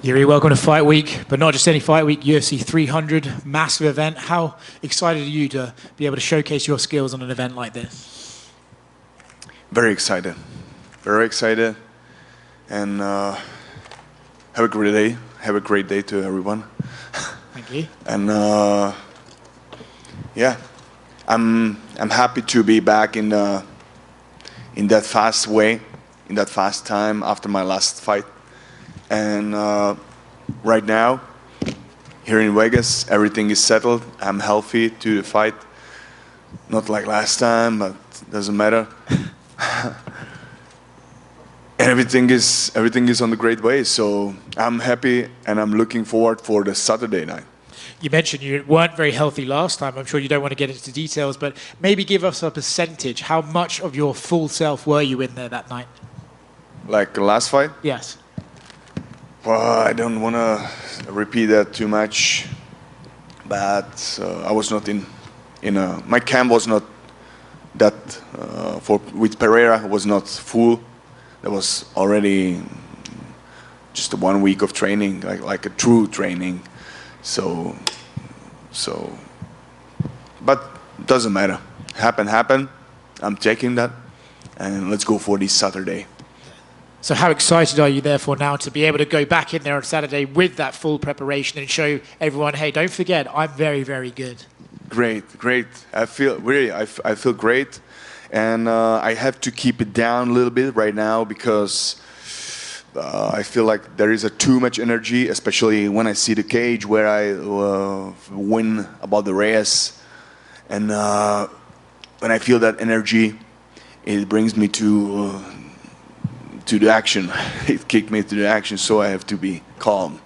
Jiri, welcome to Fight Week, but not just any Fight Week, UFC 300, massive event. How excited are you to be able to showcase your skills on an event like this? Very excited. Very excited. And have a great day. Have a great day to everyone. Thank you. And yeah, I'm happy to be back in that fast way, in that fast time after my last fight. And right now, here in Vegas, everything is settled. I'm healthy to the fight. Not like last time, but it doesn't matter. And everything is on the great way. So I'm happy, and I'm looking forward for the Saturday night. You mentioned you weren't very healthy last time. I'm sure you don't want to get into details, but maybe give us a percentage. How much of your full self were you in there that night? Like the last fight? Yes. Well, I don't want to repeat that too much, but I was not my camp was not that, with Pereira was not full. There was already just 1 week of training, like a true training. So, but it doesn't matter. Happen. I'm taking that, and let's go for this Saturday. So how excited are you therefore now to be able to go back in there on Saturday with that full preparation and show everyone, hey, don't forget, I'm very, very good. Great. I feel great, and I have to keep it down a little bit right now because I feel like there is too much energy, especially when I see the cage where I win about the race, and when I feel that energy, it brings me to the action. It kicked me to the action, so I have to be calm.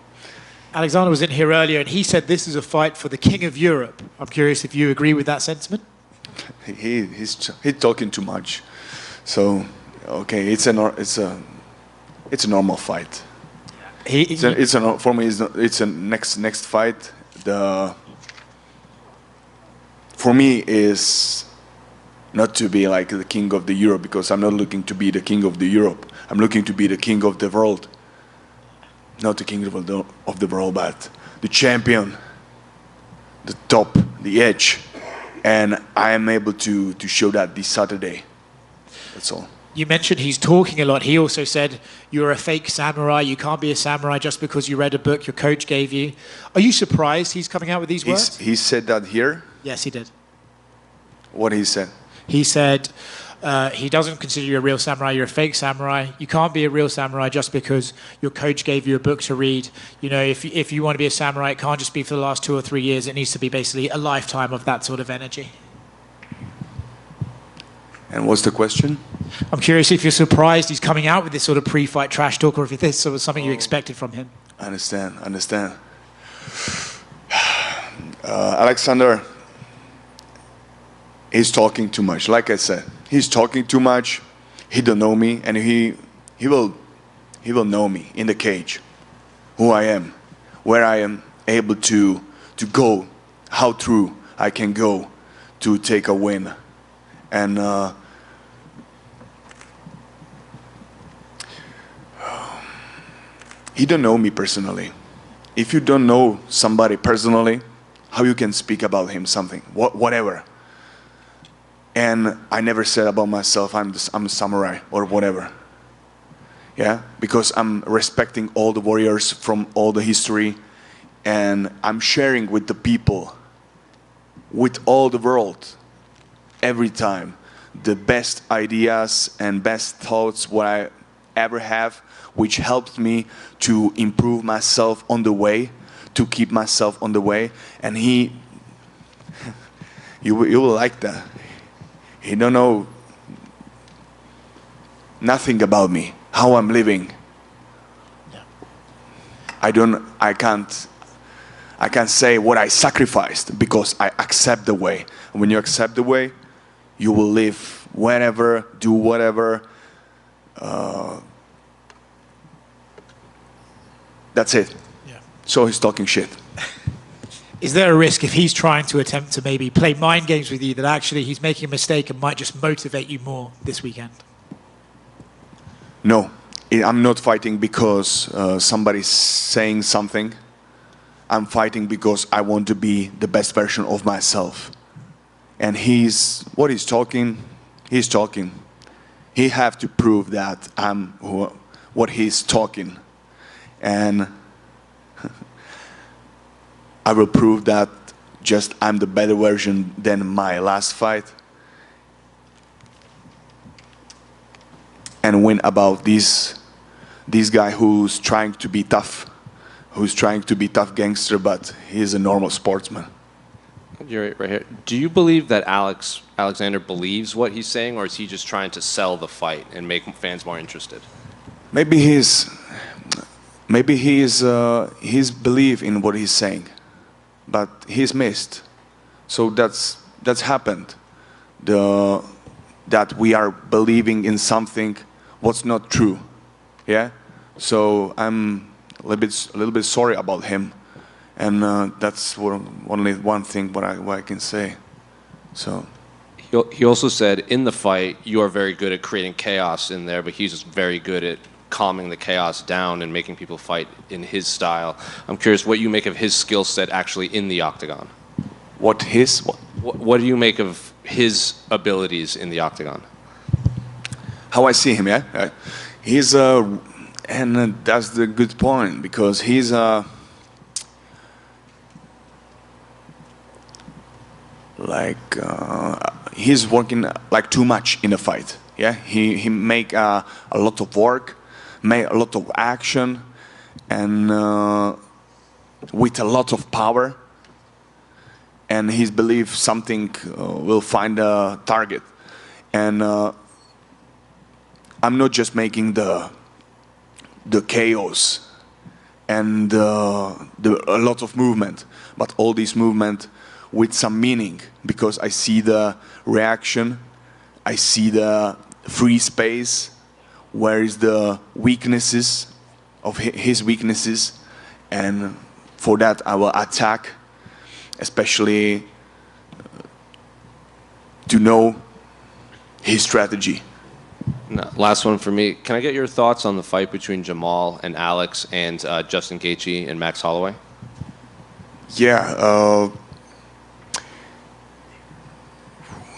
Alexander was in here earlier, and he said this is a fight for the King of Europe. I'm curious if you agree with that sentiment. He's talking too much. So, okay, it's a normal fight. For me, it's a next fight. For me is not to be like the king of the Europe, because I'm not looking to be the king of the Europe. I'm looking to be the king of the world. Not the king of the world, but the champion, the top, the edge. And I am able to show that this Saturday. That's all. You mentioned he's talking a lot. He also said you're a fake samurai. You can't be a samurai just because you read a book your coach gave you. Are you surprised he's coming out with these words? He said that here? Yes, he did. What he said? He said he doesn't consider you a real samurai. You're a fake samurai. You can't be a real samurai just because your coach gave you a book to read. You know, if you want to be a samurai, it can't just be for the last 2 or 3 years. It needs to be basically a lifetime of that sort of energy. And what's the question? I'm curious if you're surprised he's coming out with this sort of pre-fight trash talk, or if this sort of something you expected from him. I understand. Alexander is talking too much. Like I said, he's talking too much. He don't know me, and he will know me in the cage, who I am, where I am able to go, how through I can go to take a win, and he don't know me personally. If you don't know somebody personally, how you can speak about him something, whatever. And I never said about myself I'm a samurai or whatever. Yeah, because I'm respecting all the warriors from all the history, and I'm sharing with the people, with all the world, every time, the best ideas and best thoughts what I ever have, which helped me to improve myself on the way, to keep myself on the way. And you will like that. He don't know nothing about me, how I'm living. Yeah. I can't say what I sacrificed, because I accept the way. And when you accept the way, you will live whenever, do whatever. That's it. Yeah. So he's talking shit. Is there a risk if he's trying to attempt to maybe play mind games with you that actually he's making a mistake and might just motivate you more this weekend? No, I'm not fighting because somebody's saying something. I'm fighting because I want to be the best version of myself. And he's talking. He have to prove that I'm what he's talking. And I will prove that just I'm the better version than my last fight. And win about this guy who's trying to be tough, gangster, but he's a normal sportsman. You're right here. Do you believe that Alexander believes what he's saying, or is he just trying to sell the fight and make fans more interested? Maybe he's believe in what he's saying, but he's missed. So that's happened. That we are believing in something what's not true. Yeah. So I'm a little bit sorry about him, and that's only one thing what I can say. So. He also said in the fight you are very good at creating chaos in there, but he's just very good at calming the chaos down and making people fight in his style. I'm curious what you make of his skill set actually in the octagon. What do you make of his abilities in the octagon? How I see him, yeah. He's and that's the good point, because he's he's working like too much in a fight. Yeah, he make a lot of work, make a lot of action, and with a lot of power. And he believes something will find a target. And I'm not just making the chaos and a lot of movement, but all this movement with some meaning, because I see the reaction, I see the free space, where is the weaknesses of his weaknesses, and for that I will attack, especially to know his strategy. No, last one for me. Can I get your thoughts on the fight between Jamal and Alex and Justin Gaethje and Max Holloway? Yeah,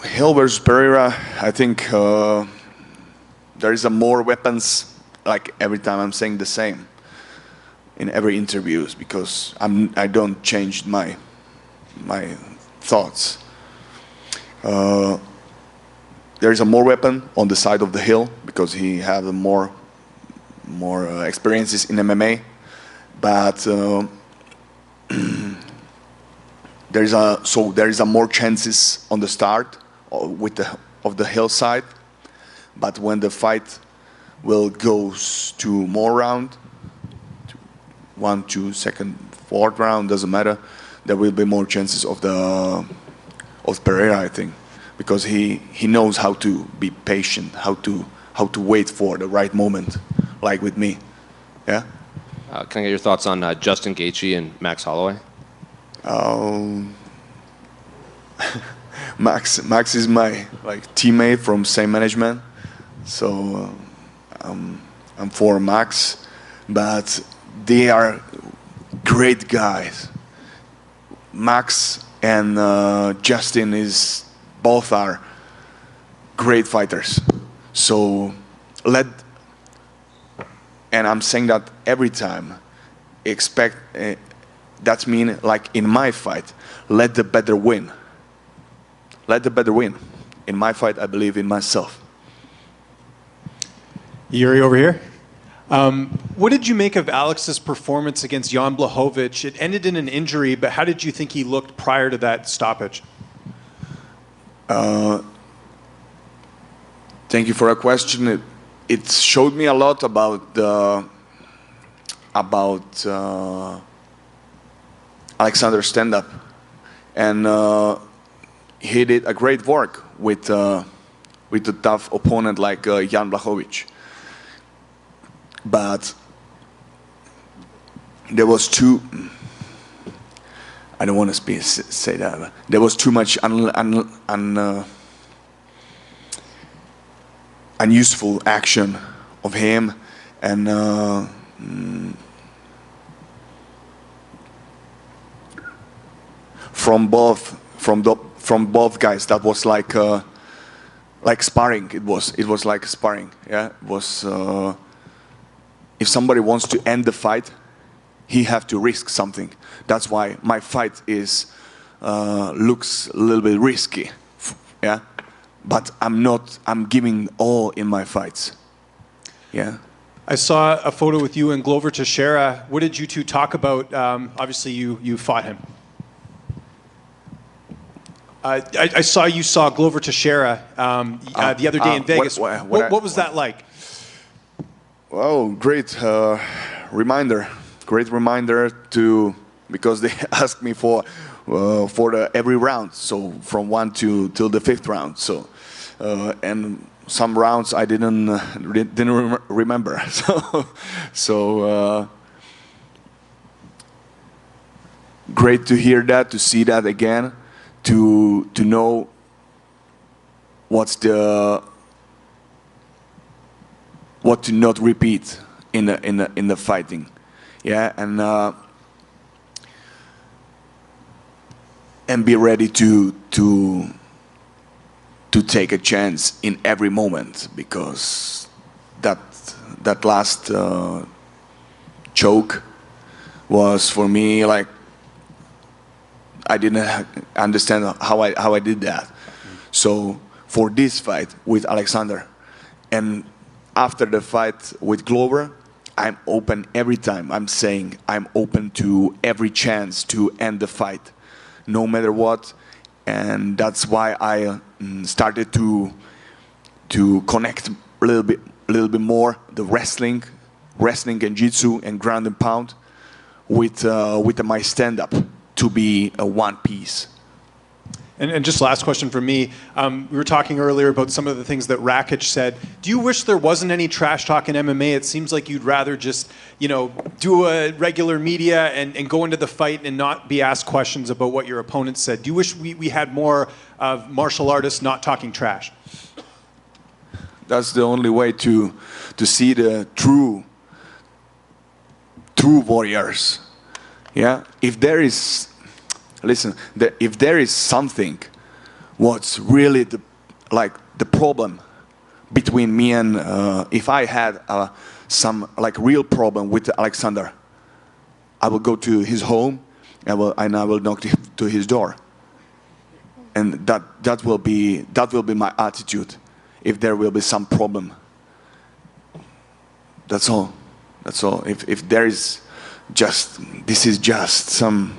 Hill versus Pereira, I think there is more weapons. Like every time I'm saying the same in every interviews, because I don't change my thoughts. There is more weapon on the side of the Hill, because he has more experiences in MMA, but there is more chances on the start of the Hill side, but when the fight will goes to more round, 1, 2, second, fourth round, doesn't matter, there will be more chances of Pereira, I think, because he knows how to be patient, how to wait for the right moment, like with me. Yeah. Can I get your thoughts on Justin Gaethje and Max Holloway? Max is my teammate from same management, so I'm for Max, but they are great guys. Max and Justin both are great fighters. So and I'm saying that every time, expect, that means like in my fight, let the better win. Let the better win. In my fight, I believe in myself. Jiri over here. What did you make of Alex's performance against Jan Blachowicz? It ended in an injury, but how did you think he looked prior to that stoppage? Thank you for a question. It showed me a lot about Alexander's stand-up, and he did a great work with a tough opponent like Jan Blachowicz. But there was I don't want to say that, but there was too much unuseful action of him, And from both guys, that was like sparring. It was like sparring. Yeah, it was. If somebody wants to end the fight, he have to risk something. That's why my fight looks a little bit risky. Yeah, but I'm giving all in my fights. Yeah. I saw a photo with you and Glover Teixeira. What did you two talk about? Obviously, you fought him. I saw you saw Glover Teixeira the other day in Vegas. What was that like? Well, great reminder. Great reminder because they asked me for every round, so from 1 till the 5th round. So and some rounds I didn't remember. So great to hear that, to see that again, to know what to not repeat in the fighting. Yeah, and be ready to take a chance in every moment, because that last choke was for me like I didn't understand how I did that. So for this fight with Alexander, and after the fight with Glover, I'm open every time. I'm saying I'm open to every chance to end the fight, no matter what. And that's why I started to connect a little bit more the wrestling and jiu-jitsu and ground and pound with my stand-up to be a one piece. And just last question from me. We were talking earlier about some of the things that Rakic said. Do you wish there wasn't any trash talk in MMA? It seems like you'd rather just, do a regular media and go into the fight and not be asked questions about what your opponent said. Do you wish we had more of martial artists not talking trash? That's the only way to see the true warriors. Yeah, if there is something, what's really the problem between me and if I had some real problem with Alexander, I will go to his home and I will knock to his door, and that will be my attitude. If there will be some problem, that's all. If there is this is just some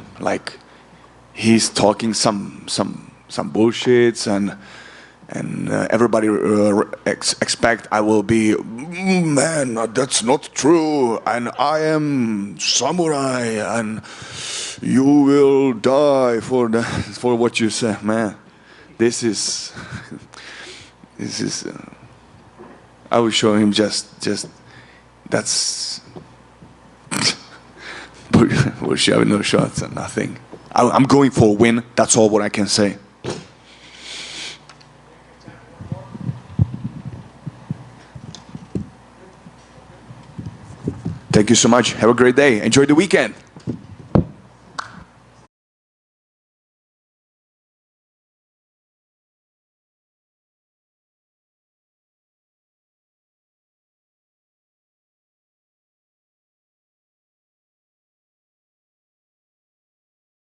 he's talking some bullshits and everybody expect I will be, man, that's not true, and I am samurai and you will die for what you say. Man, this is I will show him just that's we'll show no shots and nothing. I'm going for a win. That's all what I can say. Thank you so much. Have a great day. Enjoy the weekend.